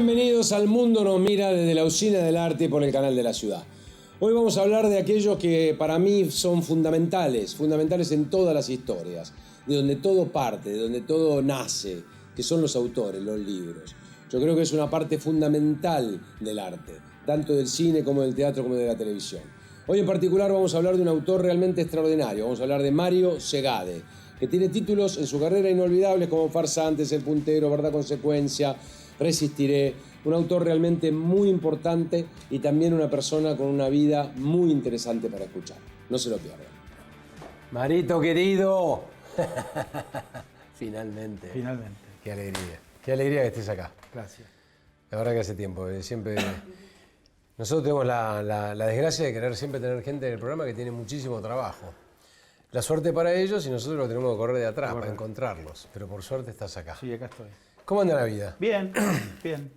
Bienvenidos al Mundo Nos Mira desde la Usina del Arte por el canal de la ciudad. Hoy vamos a hablar de aquellos que para mí son fundamentales en todas las historias, de donde todo parte, de donde todo nace, que son los autores, los libros. Yo creo que es una parte fundamental del arte, tanto del cine como del teatro como de la televisión. Hoy en particular vamos a hablar de un autor realmente extraordinario, vamos a hablar de Mario Segade, que tiene títulos en su carrera inolvidables como Farsantes, El Puntero, Verdad Consecuencia, Resistiré, un autor realmente muy importante y también una persona con una vida muy interesante para escuchar. No se lo pierdan. Marito querido. Finalmente. Finalmente. Qué alegría. Qué alegría que estés acá. Gracias. La verdad que hace tiempo. Siempre. Nosotros tenemos la desgracia de querer siempre tener gente en el programa que tiene muchísimo trabajo. La suerte para ellos y nosotros lo tenemos que correr de atrás para encontrarlos. Pero por suerte estás acá. Sí, acá estoy. ¿Cómo anda la vida? Bien, bien.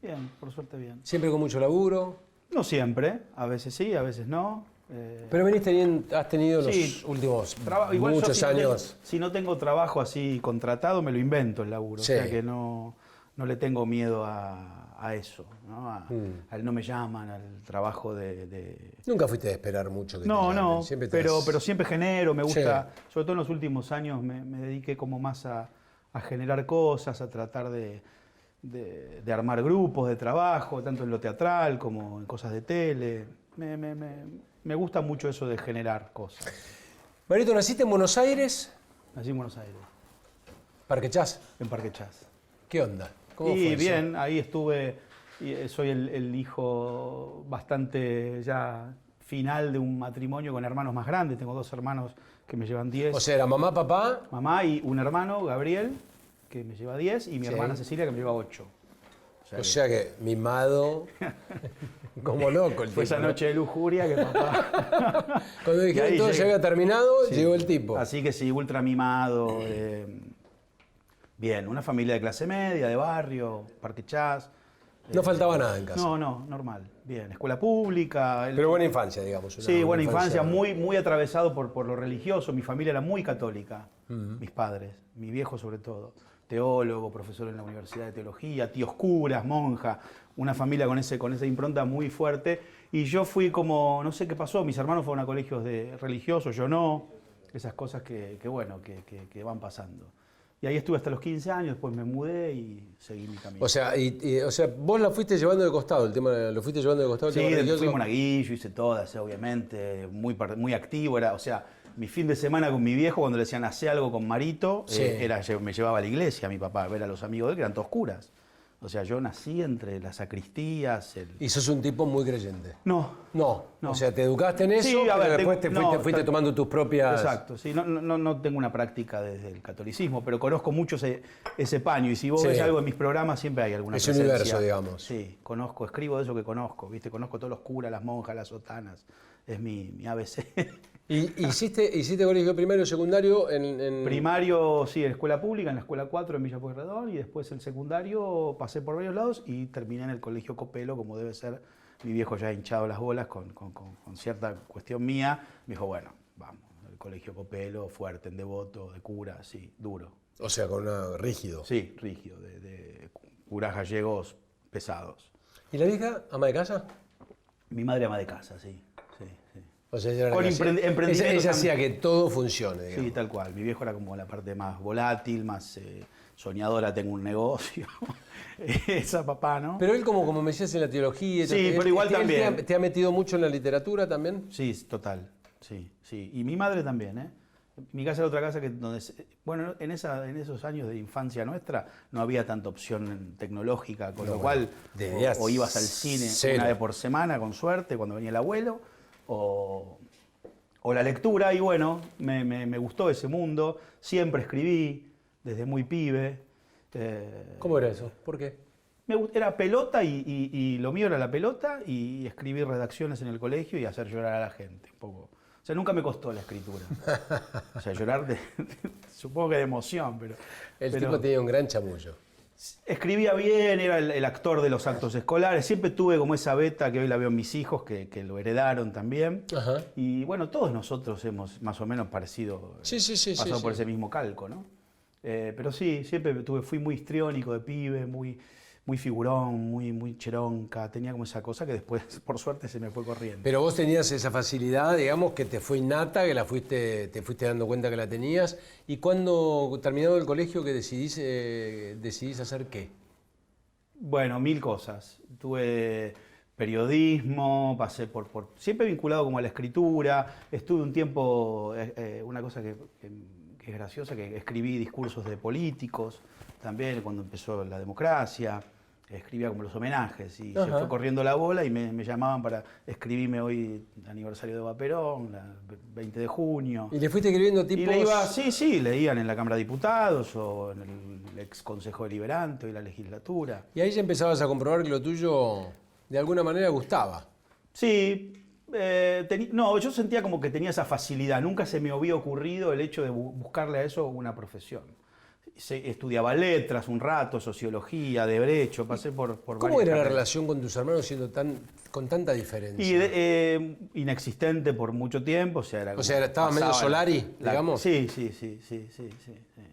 Bien, por suerte bien. ¿Siempre con mucho laburo? No siempre, a veces sí, a veces no. Pero has tenido los últimos igual muchos yo, años. Si no tengo trabajo así contratado, me lo invento el laburo. Sí. O sea que no le tengo miedo a eso, ¿no? Al no me llaman, al trabajo de... Nunca fuiste a esperar mucho que te No, llamen. no, Siempre pero siempre genero, me gusta, Sí. sobre todo en los últimos años me dediqué como más a generar cosas, a tratar de armar grupos de trabajo, tanto en lo teatral como en cosas de tele. Me gusta mucho eso de generar cosas. Marito, ¿naciste en Buenos Aires? Nací en Buenos Aires, Parque Chas. en Parque Chas. ¿Qué onda? ¿Cómo Y fue bien, eso? ahí estuve, y soy el hijo bastante ya final de un matrimonio con hermanos más grandes. Tengo 2 hermanos que me llevan 10. O sea, era mamá, papá. Mamá y un hermano, Gabriel, que me lleva 10, y mi Sí. hermana Cecilia, que me lleva 8. O sea que mimado, como loco el tipo. Fue esa ¿no? noche de lujuria que papá... Cuando dijeron Y ahí todo llegué. se había terminado, Sí. llegó el tipo. Así que sí, ultra mimado. Bien, una familia de clase media, de barrio, Parque Chas. No faltaba nada en casa. No, normal. Bien, escuela pública. Pero buena infancia, digamos. Sí, buena infancia, muy atravesado por lo religioso. Mi familia era muy católica, mis padres, mi viejo sobre todo. Teólogo, profesor en la Universidad de Teología, tíos curas, monja, una familia con esa impronta muy fuerte. Y yo fui como, no sé qué pasó, mis hermanos fueron a colegios religiosos, yo no. Esas cosas que van pasando. Y ahí estuve hasta los 15 años, después me mudé y seguí mi camino. O sea, vos la fuiste llevando de costado, lo fuiste llevando de costado. El Sí, tema religioso. fui monaguillo, hice todas, obviamente, muy activo. O sea, mi fin de semana con mi viejo, cuando le decían, hace algo con Marito, Sí. me llevaba a la iglesia, mi papá, a ver a los amigos de él, que eran todos curas. O sea, yo nací entre las sacristías. Y sos un tipo muy creyente. No. No. O sea, te educaste en eso, Sí, a pero ver, después fuiste tomando tus propias... Exacto, sí, no tengo una práctica desde el catolicismo, pero conozco mucho ese paño, y si vos Sí. ves algo en mis programas siempre hay alguna Ese presencia. universo, digamos. Sí, escribo de eso que conozco, ¿viste? Conozco todos los curas, las monjas, las sotanas, es mi ABC. ¿Y hiciste colegio primario, secundario en... Primario, sí, en escuela pública, en la escuela 4 en Villa Pueyrredón, y después el secundario pasé por varios lados y terminé en el colegio Copelo, como debe ser. Mi viejo ya hinchado las bolas con cierta cuestión mía, me dijo, bueno, vamos, el colegio Copelo, fuerte, en Devoto, de cura, sí, duro. O sea, con una rígido. Sí, rígido, de curas gallegos pesados. ¿Y la vieja, ama de casa? Mi madre ama de casa, sí. O sea, ella era Con la que hacía- emprendimiento ella también. hacía que todo funcione, digamos. Sí, tal cual. Mi viejo era como la parte más volátil, más soñadora, tengo un negocio. Esa papá, ¿no? Pero él como me decías en la teología... Sí, pero igual también. ¿Te ha metido mucho en la literatura también? Sí, total. Sí. Y mi madre también, ¿eh? Mi casa era otra casa bueno, en esos años de infancia nuestra no había tanta opción tecnológica, con lo cual o ibas al cine una vez por semana, con suerte, cuando venía el abuelo, o la lectura, y bueno, me gustó ese mundo. Siempre escribí, desde muy pibe. ¿Cómo era eso? ¿Por qué? Era pelota y lo mío era la pelota y escribir redacciones en el colegio y hacer llorar a la gente, un poco. O sea, nunca me costó la escritura. O sea, llorar supongo que de emoción, pero... El tipo tenía un gran chamullo. Escribía bien, era el actor de los actos escolares. Siempre tuve como esa beta que hoy la veo en mis hijos, que lo heredaron también. Ajá. Y bueno, todos nosotros hemos más o menos parecido, pasado por ese mismo calco, ¿no? Pero sí, siempre fui muy histriónico de pibe, muy muy figurón, muy cheronca, tenía como esa cosa que después, por suerte, se me fue corriendo. Pero vos tenías esa facilidad, digamos, que te fue innata, que te fuiste dando cuenta que la tenías. ¿Y cuando, terminado el colegio, que decidís hacer qué? Bueno, mil cosas. Tuve periodismo, pasé siempre vinculado como a la escritura. Estuve un tiempo, una cosa que es graciosa, que escribí discursos de políticos, también cuando empezó la democracia. Escribía como los homenajes y se fue corriendo la bola y me llamaban para escribirme hoy aniversario de Eva Perón, el 20 de junio. ¿Y le fuiste escribiendo tipos? Sí, leían en la Cámara de Diputados o en el ex Consejo Deliberante y la legislatura. Y ahí ya empezabas a comprobar que lo tuyo de alguna manera gustaba. Sí, no, yo sentía como que tenía esa facilidad, nunca se me había ocurrido el hecho de buscarle a eso una profesión. Estudiaba letras un rato, sociología, derecho, pasé por ¿Cómo varias era la carreras. relación con tus hermanos siendo con tanta diferencia? Y inexistente por mucho tiempo, o sea, estaba medio Solari, digamos. Sí.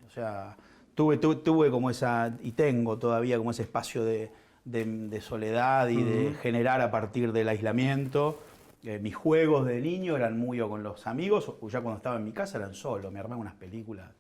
O sea, tuve como esa, y tengo todavía como ese espacio de soledad y de generar a partir del aislamiento. Mis juegos de niño eran muy o con los amigos, o ya cuando estaba en mi casa eran solo, me armaba unas películas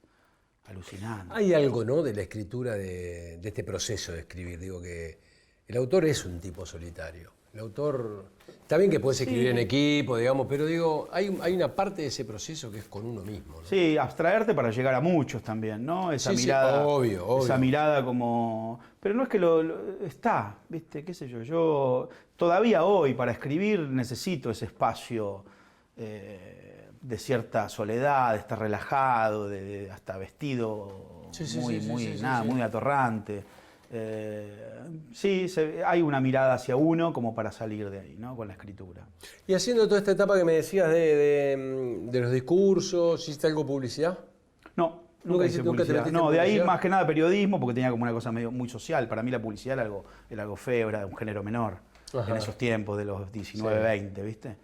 alucinantes. Hay algo, ¿no?, de la escritura, de este proceso de escribir. Digo que el autor es un tipo solitario. El autor, está bien que puedes escribir en equipo, digamos, pero digo, hay una parte de ese proceso que es con uno mismo, ¿no? Sí, abstraerte para llegar a muchos también, ¿no? Esa Sí, mirada, obvio. Esa mirada como... Pero no es que está, ¿viste? ¿Qué sé yo? Yo todavía hoy para escribir necesito ese espacio de cierta soledad, de estar relajado, de hasta vestido muy atorrante. Hay una mirada hacia uno como para salir de ahí, ¿no? Con la escritura. Y haciendo toda esta etapa que me decías de los discursos, ¿hiciste algo publicidad? No, nunca hice publicidad. te No, de ahí publicidad? más que nada periodismo, porque tenía como una cosa medio muy social. Para mí la publicidad era algo feo, era de un género menor. En esos tiempos de los 19, 20, ¿viste?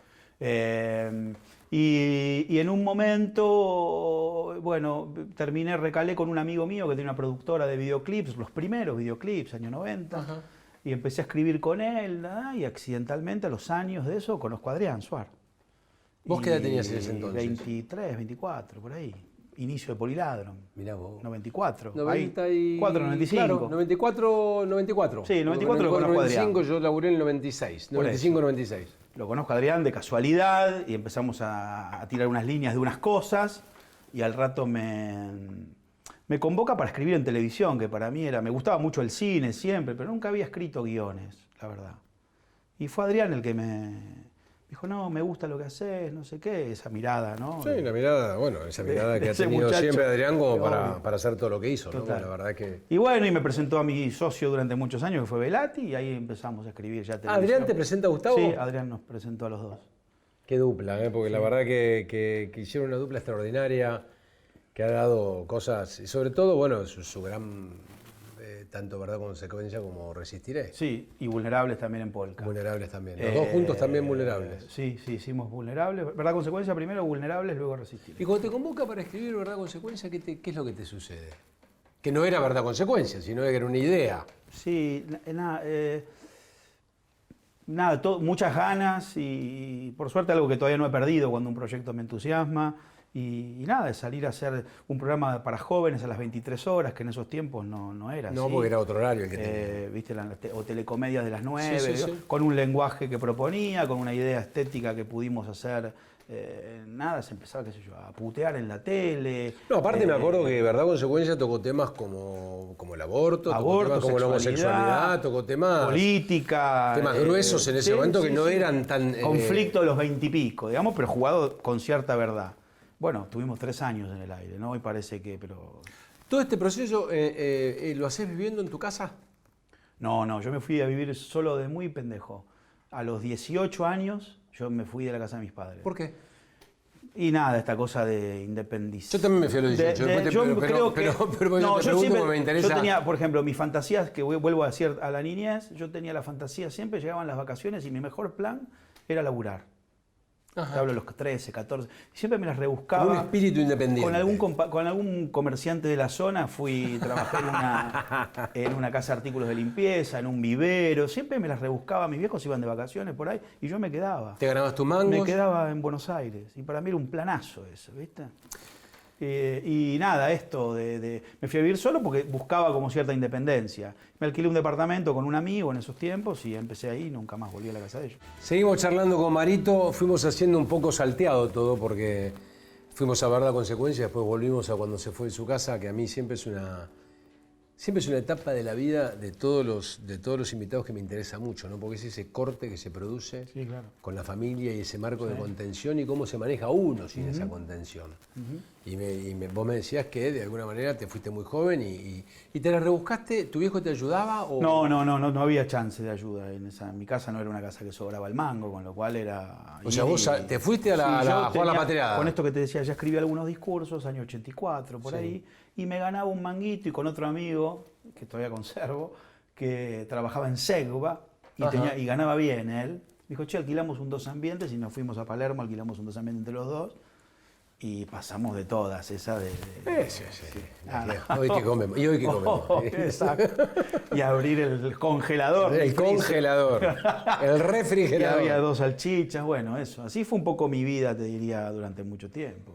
Y en un momento, bueno, recalé con un amigo mío que tiene una productora de videoclips, los primeros videoclips, años 90, y empecé a escribir con él, y accidentalmente a los años de eso conozco a Adrián Suar. ¿Vos qué edad tenías en ese entonces? 23, 24, por ahí. Inicio de Poliladron. Mirá vos. 94. 94, 95. Claro, 94. Sí, 94 lo conozco a Adrián. 95 yo laburé en el 96. 95, 96. Lo conozco a Adrián de casualidad y empezamos a tirar unas líneas de unas cosas y al rato me convoca para escribir en televisión, que para mí me gustaba mucho el cine siempre, pero nunca había escrito guiones, la verdad. Y fue Adrián el que me dijo, no, me gusta lo que haces, no sé qué, esa mirada, ¿no? Sí, la mirada, esa mirada que ha ese tenido muchacho. siempre Adrián como Obvio. para hacer todo lo que hizo, ¿no? Total. La verdad que... Y bueno, y me presentó a mi socio durante muchos años, que fue Velati, y ahí empezamos a escribir ya televisión. ¿Adrián te presenta a Gustavo? Sí, Adrián nos presentó a los dos. Qué dupla, porque la verdad que hicieron una dupla extraordinaria, que ha dado cosas, y sobre todo, bueno, su gran, tanto Verdad Consecuencia como Resistiré. Sí, y Vulnerables también en Polka. Vulnerables también. Los dos juntos también Vulnerables. Sí, hicimos Vulnerables. Verdad Consecuencia primero, Vulnerables, luego Resistir. Y cuando te convoca para escribir Verdad Consecuencia, ¿qué es lo que te sucede? Que no era Verdad Consecuencia, sino que era una idea. Sí, muchas ganas y por suerte algo que todavía no he perdido cuando un proyecto me entusiasma. Y nada, de salir a hacer un programa para jóvenes a las 23 horas, que en esos tiempos no era así. No, porque era otro horario el que tenía. ¿Viste? O telecomedias de las 9, Sí. con un lenguaje que proponía, con una idea estética que pudimos hacer. Se empezaba, qué sé yo, a putear en la tele. No, aparte me acuerdo que Verdad Consecuencia tocó temas como el aborto, tocó temas como la homosexualidad, tocó temas... política. Temas gruesos en ese momento que no eran tan... conflicto de los 20 y pico, digamos, pero jugado con cierta verdad. Bueno, tuvimos 3 años en el aire, ¿no? Y parece que, pero... ¿Todo este proceso lo hacés viviendo en tu casa? No, yo me fui a vivir solo de muy pendejo. A los 18 años yo me fui de la casa de mis padres. ¿Por qué? Y nada, esta cosa de independización. Yo también me fui a los 18. Pero yo te pregunto porque me interesa... Yo tenía, por ejemplo, mis fantasías, que vuelvo a decir a la niñez, yo tenía la fantasía siempre, llegaban las vacaciones y mi mejor plan era laburar. Te hablo de los 13, 14. Siempre me las rebuscaba. Un espíritu independiente. Con algún comerciante de la zona trabajé en una casa de artículos de limpieza, en un vivero. Siempre me las rebuscaba. Mis viejos iban de vacaciones por ahí y yo me quedaba. ¿Te ganabas tus mangos? Me quedaba en Buenos Aires. Y para mí era un planazo eso, ¿viste? Y nada, me fui a vivir solo porque buscaba como cierta independencia. Me alquilé un departamento con un amigo en esos tiempos y empecé ahí y nunca más volví a la casa de ellos. Seguimos charlando con Marito, fuimos haciendo un poco salteado todo porque fuimos a ver la consecuencia, después volvimos a cuando se fue de su casa, que a mí siempre es una etapa de la vida de todos los invitados que me interesa mucho, ¿no? Porque es ese corte que se produce con la familia y ese marco de contención y cómo se maneja uno sin esa contención. Vos me decías que de alguna manera te fuiste muy joven y te la rebuscaste. ¿Tu viejo te ayudaba? O... No había chance de ayuda. En mi casa no era una casa que sobraba el mango, con lo cual era... O sea, vos te fuiste a jugar la patreada. Con esto que te decía, ya escribí algunos discursos, año 84, por ahí, y me ganaba un manguito y con otro amigo, que todavía conservo, que trabajaba en Segva y ganaba bien él. Dijo, che, alquilamos un 2 ambientes y nos fuimos a Palermo, alquilamos un 2 ambientes entre los dos. Y pasamos de todas, esa de... Sí. Hoy que comemos. Y hoy que comemos. Exacto. Y abrir el congelador. El congelador. El refrigerador. Y había 2 salchichas, bueno, eso. Así fue un poco mi vida, te diría, durante mucho tiempo.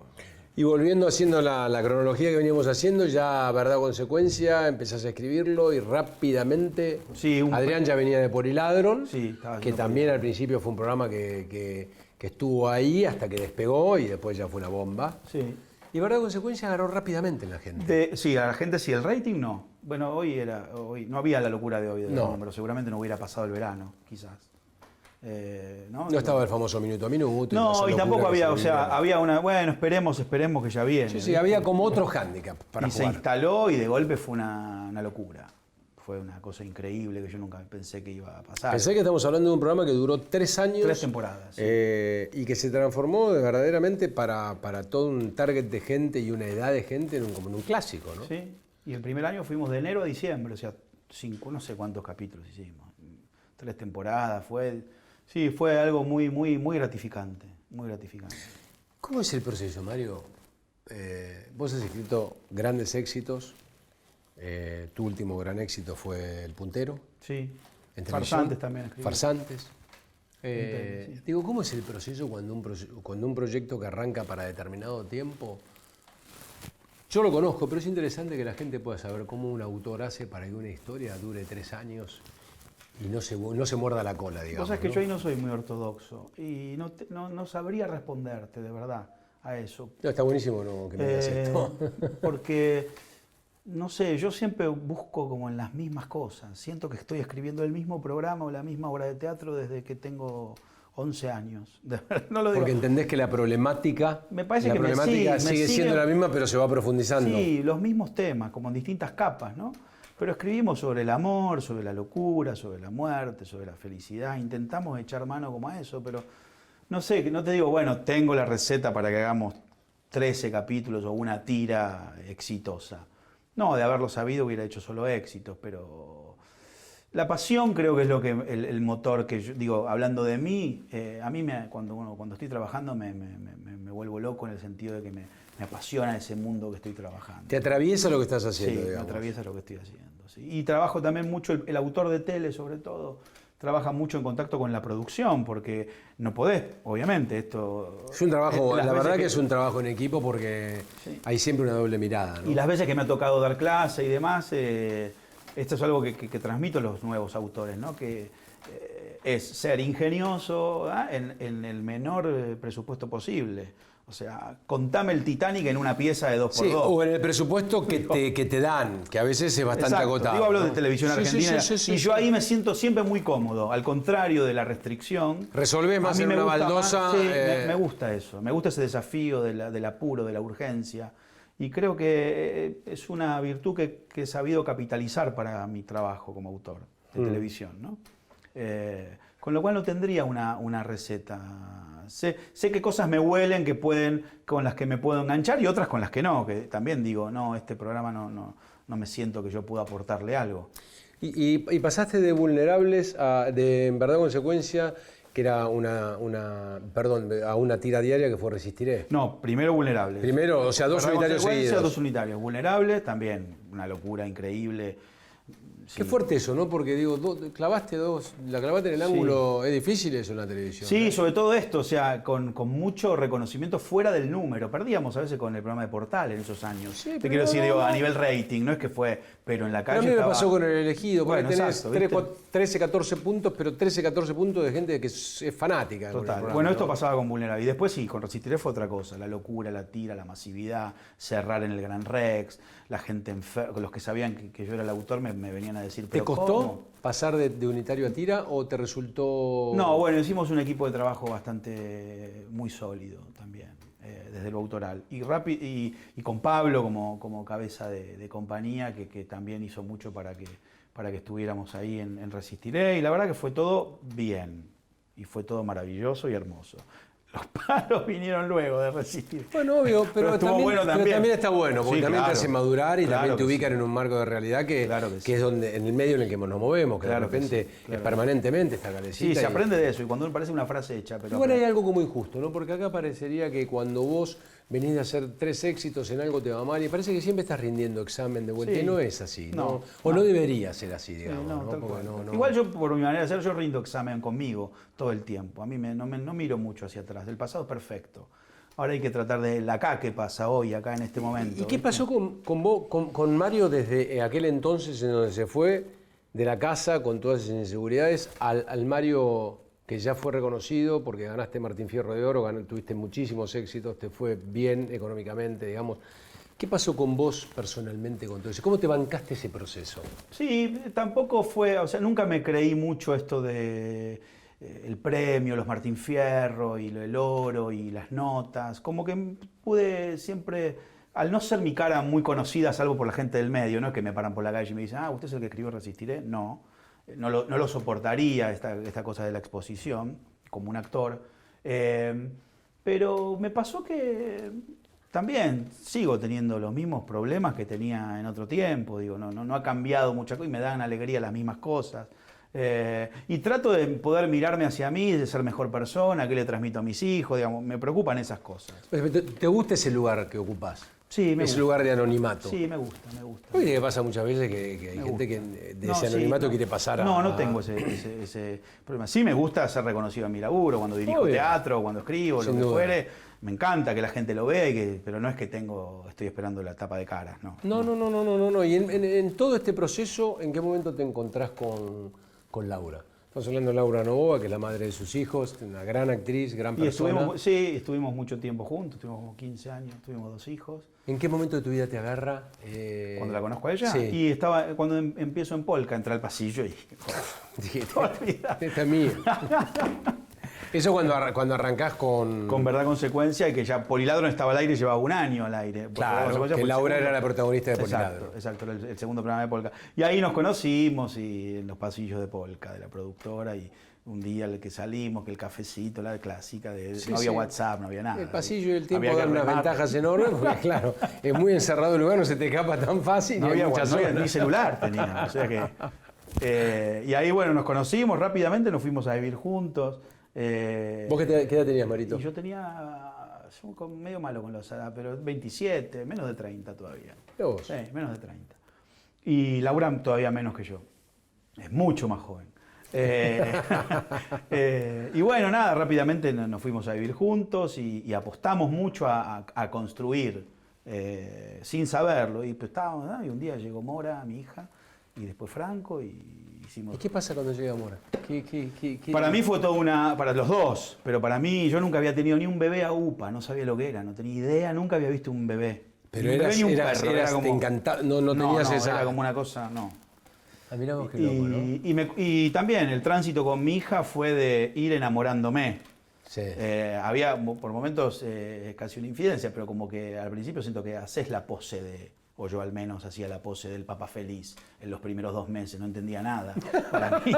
Y volviendo haciendo la cronología que veníamos haciendo, ya Verdad o Consecuencia, empezás a escribirlo y rápidamente... Sí, Adrián ya venía de Por y Ladrón, que también al principio fue un programa que estuvo ahí hasta que despegó y después ya fue una bomba. Sí. Y Verdad o Consecuencia agarró rápidamente en la gente. Sí, a la gente sí, el rating no. Bueno, hoy no había la locura de hoy de número, seguramente no hubiera pasado el verano, quizás. No estaba el famoso minuto a minuto. No, y tampoco había, había una, bueno, esperemos que ya viene. Sí, había como otro hándicap para jugar. Se instaló y de golpe fue una locura. Fue una cosa increíble que yo nunca pensé que iba a pasar. Pensé que estamos hablando de un programa que duró 3 años. 3 temporadas. Sí. Y que se transformó verdaderamente para todo un target de gente y una edad de gente como en un clásico, ¿no? Sí, y el primer año fuimos de enero a diciembre, o sea, 5, no sé cuántos capítulos hicimos. 3 temporadas, fue algo muy gratificante, muy gratificante. ¿Cómo es el proceso, Mario? Vos has escrito grandes éxitos. Tu último gran éxito fue El Puntero. Sí. Farsantes también escribí. Farsantes. Digo, ¿cómo es el proceso cuando un proyecto que arranca para determinado tiempo? Yo lo conozco, pero es interesante que la gente pueda saber cómo un autor hace para que una historia dure 3 años y no se muerda la cola, digamos. Vos sabés que yo ahí no soy muy ortodoxo y no sabría responderte de verdad a eso. No, está buenísimo que me digas esto. Porque... No sé, yo siempre busco como en las mismas cosas. Siento que estoy escribiendo el mismo programa o la misma obra de teatro desde que tengo 11 años. No lo digo. Porque entendés que la problemática, sigue siendo la misma, pero se va profundizando. Sí, los mismos temas, como en distintas capas, ¿no? Pero escribimos sobre el amor, sobre la locura, sobre la muerte, sobre la felicidad. Intentamos echar mano como a eso, pero no sé, no te digo, bueno, tengo la receta para que hagamos 13 capítulos o una tira exitosa. No, de haberlo sabido hubiera hecho solo éxitos, pero la pasión creo que es lo que el motor que yo digo, hablando de mí, a mí cuando estoy trabajando me vuelvo loco en el sentido de que me apasiona ese mundo que estoy trabajando. ¿Te atraviesa lo que estás haciendo? Sí, digamos. me atraviesa lo que estoy haciendo. Sí. Y trabajo también mucho, el autor de tele sobre todo, trabaja mucho en contacto con la producción, porque no podés, obviamente, esto... Es un trabajo, la verdad que es un trabajo en equipo porque hay siempre una doble mirada, ¿no? Y las veces que me ha tocado dar clase y demás, esto es algo que transmito a los nuevos autores, ¿no? Que es ser ingenioso en el menor presupuesto posible. O sea, contame el Titanic en una pieza de 2x2. Sí, o en el presupuesto que te dan, que a veces es bastante agotado. Yo hablo ¿no? de televisión argentina y yo ahí me siento siempre muy cómodo, al contrario de la restricción. Resolvés más en una baldosa. Me gusta eso, me gusta ese desafío del apuro, de la urgencia. Y creo que es una virtud que he sabido capitalizar para mi trabajo como autor de televisión, ¿no? Con lo cual no tendría una receta. Sé qué cosas me huelen con las que me puedo enganchar y otras con las que no, que también digo, no, este programa no me siento que yo pueda aportarle algo. Y pasaste de Vulnerables a, de En Verdad o Consecuencia, que era a una tira diaria que fue Resistiré. No, primero Vulnerable. Primero, o sea, 2 unitarios seguidos. 2 unitarios. Vulnerable, también una locura increíble. Qué fuerte eso, ¿no? Porque digo, la clavaste en el ángulo, es difícil eso en la televisión. Sí, ¿no? sobre todo esto, o sea, con mucho reconocimiento fuera del número. Perdíamos a veces con el programa de Portal en esos años. Sí, te quiero decir, digo, a nivel rating, no es que fue, pero en la calle. A mí me pasó con El Elegido, porque Bueno, tenés exacto, 13, 14 puntos, pero 13, 14 puntos de gente que es fanática. Total. Bueno, esto pasaba con Vulnerable. Y después sí, con Resistiré fue otra cosa. La locura, la tira, la masividad, cerrar en el Gran Rex, la gente los que sabían que yo era el autor me venían a decir, ¿Te costó ¿cómo? pasar de unitario a tira o te resultó...? No, bueno, hicimos un equipo de trabajo bastante muy sólido también, desde lo autoral. Y con Pablo como cabeza de compañía, que también hizo mucho para que estuviéramos ahí en Resistiré. Y la verdad que fue todo bien. Y fue todo maravilloso y hermoso. Los palos vinieron luego de Resistir. Bueno, obvio, pero también, bueno pero también está bueno, porque Sí, también te claro. hace madurar y Claro también te que ubican sí. en un marco de realidad que Sí. es donde, en el medio en el que nos movemos, que Claro de que repente sí, claro es que permanentemente esta calecita. Sí, se y- aprende de eso. Y cuando parece una frase hecha, pero... Igual hay algo como injusto, ¿no? Porque acá parecería que cuando vos venís de hacer 3 éxitos en algo te va mal y parece que siempre estás rindiendo examen de vuelta Sí. y no es así, ¿no? No, o no no. debería ser así, Sí, digamos, no, ¿no? tal Porque cual. no- Igual yo, por mi manera de ser, yo rindo examen conmigo todo el tiempo. A mí no miro mucho hacia atrás. El pasado es perfecto. Ahora hay que tratar de acá qué pasa hoy, acá en este momento. ¿Y qué ¿viste? pasó con vos, con Mario desde aquel entonces en donde se fue de la casa con todas esas inseguridades al Mario que ya fue reconocido porque ganaste Martín Fierro de Oro, tuviste muchísimos éxitos, te fue bien económicamente, digamos? ¿Qué pasó con vos personalmente con todo eso? ¿Cómo te bancaste ese proceso? Sí, tampoco fue, o sea, nunca me creí mucho esto de el premio, los Martín Fierro y el oro y las notas. Como que pude siempre, al no ser mi cara muy conocida, salvo por la gente del medio, no es que me paran por la calle y me dicen, ah, ¿usted es el que escribió Resistiré? No, no lo soportaría esta cosa de la exposición como un actor. Pero me pasó que también sigo teniendo los mismos problemas que tenía en otro tiempo, digo, no ha cambiado mucha cosa y me dan alegría las mismas cosas. Y trato de poder mirarme hacia mí, de ser mejor persona, qué le transmito a mis hijos, digamos, me preocupan esas cosas. ¿Te gusta ese lugar que ocupás? Sí, me Ese gusta. lugar de anonimato. Sí, me gusta. Oye, que pasa muchas veces que hay Me gente gusta. que de No, ese sí, anonimato no. quiere pasar a... No tengo ese problema. Sí me gusta ser reconocido en mi laburo, cuando dirijo Obvio. teatro, cuando escribo, Sin lo que duda. fuere. Me encanta que la gente lo vea, pero no es que estoy esperando la tapa de caras, no. No. Y en todo este proceso, ¿en qué momento te encontrás con Laura? Estamos hablando de Laura Novoa, que es la madre de sus hijos, una gran actriz, gran Y persona. estuvimos mucho tiempo juntos, estuvimos como 15 años, tuvimos 2 hijos. ¿En qué momento de tu vida te agarra? Cuando la conozco a ella, Sí. y cuando empiezo en Polka, entré al pasillo y... Dijiste, Olvidate. esta es mía. Eso cuando arrancás Con Verdad Consecuencia, y que ya Poliladro no estaba al aire, llevaba 1 año al aire. Porque Verdad Claro, Consecuencia que fue el Laura segundo. era la protagonista de Poliladro. Exacto, era el segundo programa de Polka. Y ahí nos conocimos y en los pasillos de Polka, de la productora, y un día el que salimos, que el cafecito, la clásica, Sí, no había sí. WhatsApp, no había nada. El pasillo y el tiempo Había que dan unas remar. ventajas enormes, porque claro, es muy encerrado el lugar, no se te escapa tan fácil. No y hay había, muchas no había horas. ni celular tenía, o sea que... y ahí, bueno, nos conocimos rápidamente, nos fuimos a vivir juntos. ¿Vos qué edad tenías, Marito? Y yo tenía, medio malo con los edades, pero 27, menos de 30 todavía. Mirá vos. Sí, menos de 30. Y Laura todavía menos que yo. Es mucho más joven. Y bueno, nada, rápidamente nos fuimos a vivir juntos y apostamos mucho a construir sin saberlo. Y, pues, estábamos, ¿no? Y un día llegó Mora, mi hija, y después Franco, y hicimos... ¿Y qué pasa cuando llega Mora? ¿Qué- Para mí fue toda para los dos, pero para mí yo nunca había tenido ni un bebé a UPA, no sabía lo que era, no tenía idea, nunca había visto un bebé. Pero Ni un bebé eras, ni un eras, perro, eras- era te encantaba, no tenías esa... era como una cosa, no. Ah, mirá vos qué loco, ¿no? Y también el tránsito con mi hija fue de ir enamorándome. Sí. Había por momentos casi una infidencia, pero como que al principio siento que haces la pose o yo al menos hacía la pose del Papa Feliz en los primeros 2 meses, no entendía nada. Para mí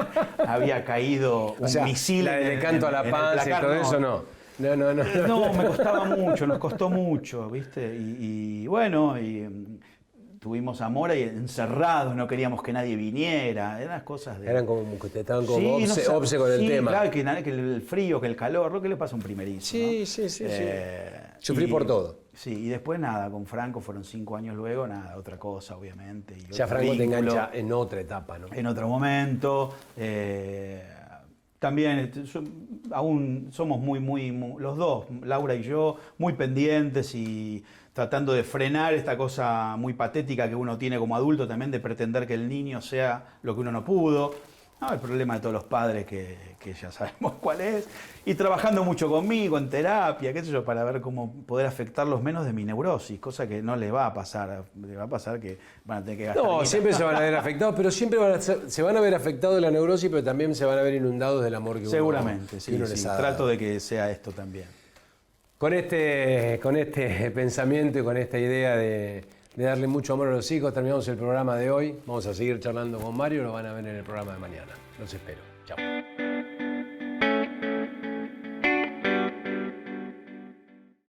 había caído un O sea, misil la del canto a la en el panza y placar, todo eso, no. No. No, me costaba mucho, nos costó mucho, ¿viste? Y bueno, tuvimos amor y encerrados, no queríamos que nadie viniera. Eran las cosas de... Eran como que estaban como Sí, obse con el tema. Claro, que el frío, que el calor, lo que le pasa a un primerizo. Sí, ¿no? sí. Sufrí por todo. Sí, y después nada, con Franco fueron 5 años luego, nada, otra cosa, obviamente. Y Ya otro Franco te vínculo. engancha en otra etapa, ¿no? En otro momento. También aún somos muy, los dos, Laura y yo, muy pendientes y tratando de frenar esta cosa muy patética que uno tiene como adulto también de pretender que el niño sea lo que uno no pudo. No, el problema de todos los padres que ya sabemos cuál es. Y trabajando mucho conmigo en terapia, qué sé yo, para ver cómo poder afectarlos menos de mi neurosis, cosa que no les va a pasar. Les va a pasar que van a tener que gastar. No, siempre se van a ver afectados, pero siempre se van a ver afectados de la neurosis, pero también se van a ver inundados del amor que Seguramente, uno les ha dado. Trato de que sea esto también. Con este pensamiento y con esta idea de darle mucho amor a los hijos, terminamos el programa de hoy. Vamos a seguir charlando con Mario, lo van a ver en el programa de mañana. Los espero.